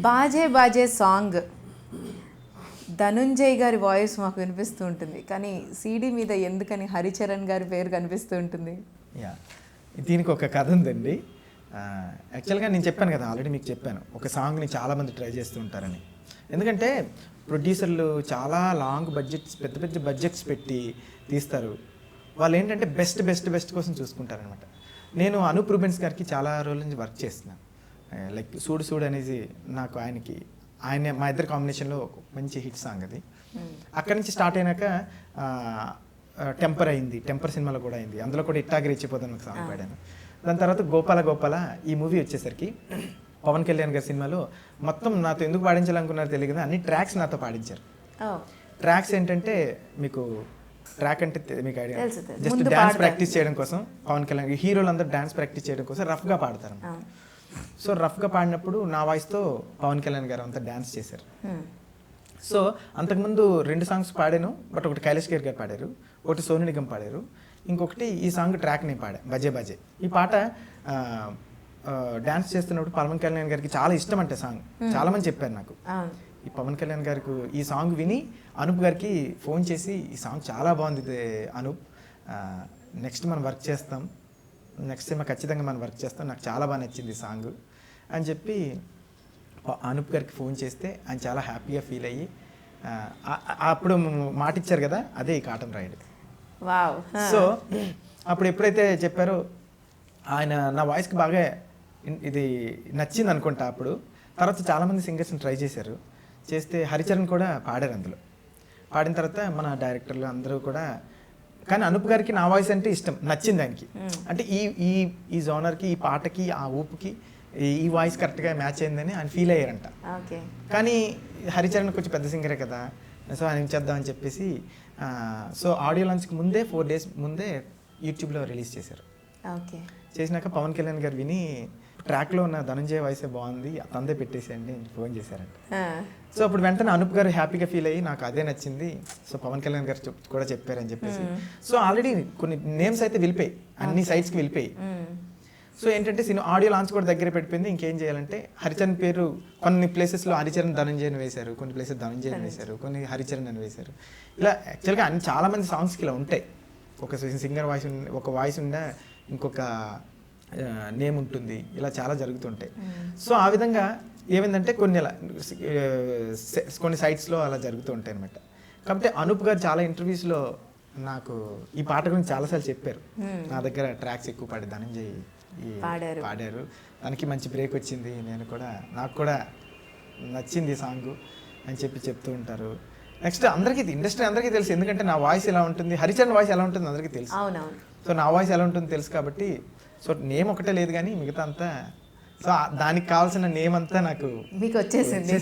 బాజే బాజే song Dhananjay గారి voice మాకు వినిపిస్తూ ఉంటుంది, కానీ సీడీ మీద ఎందుకని హరిచరణ్ గారి పేరు కనిపిస్తూ ఉంటుంది? యా, దీనికి ఒక కథ ఉందండి. యాక్చువల్గా నేను చెప్పాను కదా, ఆల్రెడీ మీకు చెప్పాను, ఒక సాంగ్ని చాలామంది ట్రై చేస్తూ ఉంటారని. ఎందుకంటే ప్రొడ్యూసర్లు చాలా లాంగ్ బడ్జెట్స్, పెద్ద పెద్ద బడ్జెట్స్ పెట్టి తీస్తారు. వాళ్ళు ఏంటంటే బెస్ట్ బెస్ట్ బెస్ట్ కోసం చూసుకుంటారనమాట. నేను అనూప్ రూబెన్స్ గారికి చాలా రోజుల నుంచి వర్క్ చేస్తున్నాను. లైక్ సూడు సూడు అనేది నాకు ఆయన మా ఇద్దరు కాంబినేషన్లో ఒక మంచి హిట్ సాంగ్ అది. అక్కడి నుంచి స్టార్ట్ అయినాక టెంపర్ అయింది, టెంపర్ సినిమాలో కూడా అయింది, అందులో కూడా ఇట్టాగి రెచ్చిపోతాను ఒక సాంగ్ పాడాను. దాని తర్వాత గోపాల గోపాల ఈ మూవీ వచ్చేసరికి పవన్ కళ్యాణ్ గారి సినిమాలో మొత్తం నాతో ఎందుకు పాడించాలనుకున్నారో తెలియదు కదా, అన్ని ట్రాక్స్ నాతో పాడించారు. ట్రాక్స్ ఏంటంటే మీకు ట్రాక్ అంటే మీకు ఐడియా, జస్ట్ డాన్స్ ప్రాక్టీస్ చేయడం కోసం పవన్ కళ్యాణ్ హీరోలు అందరూ డాన్స్ ప్రాక్టీస్ చేయడం కోసం రఫ్గా పాడతారు. సో రఫ్గా పాడినప్పుడు నా వాయిస్తో పవన్ కళ్యాణ్ గారు అంతా డాన్స్ చేశారు. సో అంతకుముందు 2 సాంగ్స్ పాడాను, బట్ ఒకటి కైలాష్ ఖేర్ గారు పాడారు, ఒకటి సోను నిగమ్ పాడారు, ఇంకొకటి ఈ సాంగ్ ట్రాక్ నేను పాడా, బజే బజే. ఈ పాట డాన్స్ చేస్తున్నప్పుడు పవన్ కళ్యాణ్ గారికి చాలా ఇష్టం అంటే సాంగ్, చాలా మంది చెప్పారు నాకు. ఈ పవన్ కళ్యాణ్ గారికి ఈ సాంగ్ విని అనూప్ గారికి ఫోన్ చేసి, ఈ సాంగ్ చాలా బాగుంది అనూప్, నెక్స్ట్ మనం వర్క్ చేస్తాం, నెక్స్ట్ సినిమా ఖచ్చితంగా మనం వర్క్ చేస్తాం, నాకు చాలా బాగా నచ్చింది ఈ సాంగ్ అని చెప్పి అనూప్ గారికి ఫోన్ చేస్తే ఆయన చాలా హ్యాపీగా ఫీల్ అయ్యి అప్పుడు మాట ఇచ్చారు కదా, అదే ఈ కాటన్ రైడ్. సో అప్పుడు ఎప్పుడైతే చెప్పారో ఆయన నా వాయిస్కి బాగా ఇది నచ్చింది అనుకుంటా. అప్పుడు తర్వాత చాలామంది సింగర్స్ని ట్రై చేస్తే హరిచరణ్ కూడా పాడారు అందులో. పాడిన తర్వాత మన డైరెక్టర్లు అందరూ కూడా, కానీ అనూప్ గారికి నా వాయిస్ అంటే ఇష్టం, నచ్చింది ఆయనకి. అంటే ఈ జోనర్కి, ఈ పాటకి, ఆ ఊపుకి ఈ వాయిస్ కరెక్ట్గా మ్యాచ్ అయిందని ఆయన ఫీల్ అయ్యారంట. కానీ హరిచరణ్ కొంచెం పెద్ద సింగరే కదా, సో ఆయన ఏం చేద్దామని చెప్పేసి సో ఆడియో లాంచ్కి ముందే 4 days ముందే యూట్యూబ్లో రిలీజ్ చేశారు. చేసినాక పవన్ కళ్యాణ్ గారు విని ట్రాక్లో ఉన్న ధనంజయ వాయిసే బాగుంది, తందే పెట్టేసేయండి ఫోన్ చేశారంట. సో అప్పుడు వెంటనే అనూప్ గారు హ్యాపీగా ఫీల్ అయ్యి నాకు అదే నచ్చింది, సో పవన్ కళ్యాణ్ గారు కూడా చెప్పారని చెప్పేసి, సో ఆల్రెడీ కొన్ని నేమ్స్ అయితే వెళ్ళిపోయి, అన్ని సైట్స్కి వెళ్ళిపోయి. సో ఏంటంటే ఆడియో లాంచ్ కూడా దగ్గర పెట్టిపోయింది. ఇంకేం చేయాలంటే హరిచరణ్ పేరు కొన్ని ప్లేసెస్లో హరిచరణ్ ధనంజయని వేశారు, కొన్ని ప్లేసెస్ ధనంజయని వేశారు, కొన్ని హరిచరణ్ అని వేశారు. ఇలా యాక్చువల్గా చాలా మంది సాంగ్స్కి ఇలా ఉంటాయి, ఒక సింగర్ వాయిస్ ఒక వాయిస్ ఉండే ఇంకొక నేమ్ ఉంటుంది, ఇలా చాలా జరుగుతుంటాయి. సో ఆ విధంగా ఏమైందంటే కొన్ని సైట్స్లో అలా జరుగుతూ ఉంటాయి అనమాట. కాబట్టి అనూప్ గారు చాలా ఇంటర్వ్యూస్లో నాకు ఈ పాట గురించి చాలాసార్లు చెప్పారు, నా దగ్గర ట్రాక్స్ ఎక్కువ పాడి ధనంజయ్ పాడారు, దానికి మంచి బ్రేక్ వచ్చింది, నాకు కూడా నచ్చింది సాంగ్ అని చెప్తూ ఉంటారు. నెక్స్ట్ అందరికీ ఇండస్ట్రీ అందరికీ తెలుసు, ఎందుకంటే నా వాయిస్ ఎలా ఉంటుంది, హరిచరణ్ వాయిస్ ఎలా ఉంటుంది అందరికీ తెలుసు. సో నా వాయిస్ ఎలా ఉంటుంది తెలుసు కాబట్టి, సో నేమ్ ఒకటే లేదు కానీ మిగతా అంతా, సో దానికి కావాల్సిన నేమ్ అంతా నాకు మీకు వచ్చేసింది.